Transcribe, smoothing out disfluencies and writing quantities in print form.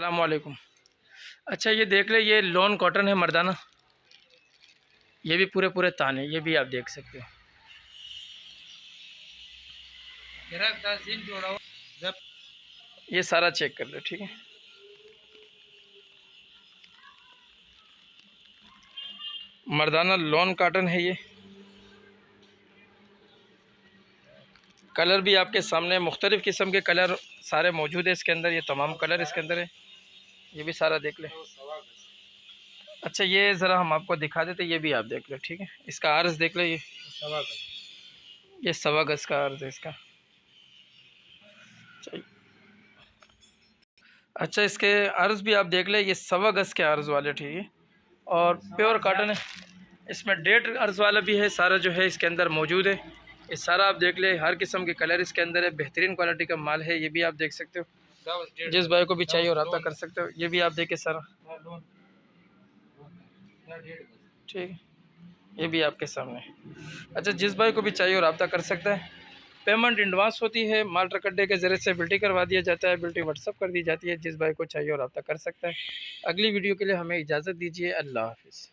अस्सलामुअलैकुम। अच्छा ये देख ले, ये लॉन कॉटन है मर्दाना, ये भी पूरे पूरे ताने, ये भी आप देख सकते हो। ये सारा चेक कर लो, ठीक है। मर्दाना लॉन कॉटन है ये। कलर भी आपके सामने, मुख्तलिफ़ किस्म के कलर सारे मौजूद है इसके अंदर। ये तमाम कलर इसके अंदर है, ये भी सारा देख ले। अच्छा ये ज़रा हम आपको दिखा देते, ये भी आप देख लो, ठीक है। इसका अर्ज़ देख लो, ये 1.25 गज का अर्ज़ है इसका। अच्छा इसके अर्ज़ भी आप देख ले, ये 1.25 गज के अर्ज़ वाले, ठीक है। और प्योर कॉटन है, इसमें 1.5 अर्ज़ वाला भी है, सारा जो है इसके अंदर मौजूद है। ये सारा आप देख ले, हर किस्म के कलर इसके अंदर है, बेहतरीन क्वालिटी का माल है। ये भी आप देख सकते हो, जिस भाई को भी चाहिए और रब्ता कर सकते हो। ये भी आप देखे सारा, ठीक है, ये भी आपके सामने। अच्छा जिस भाई को भी चाहिए और रब्ता कर सकता है। पेमेंट एडवांस होती है, माल ट्रक अड्डे के ज़रिए से बिल्टी करवा दिया जाता है, बिल्टी व्हाट्सअप कर दी जाती है। जिस भाई को चाहिए और रब्ता कर सकता है। अगली वीडियो के लिए हमें इजाज़त दीजिए। अल्लाह हाफ़िज़।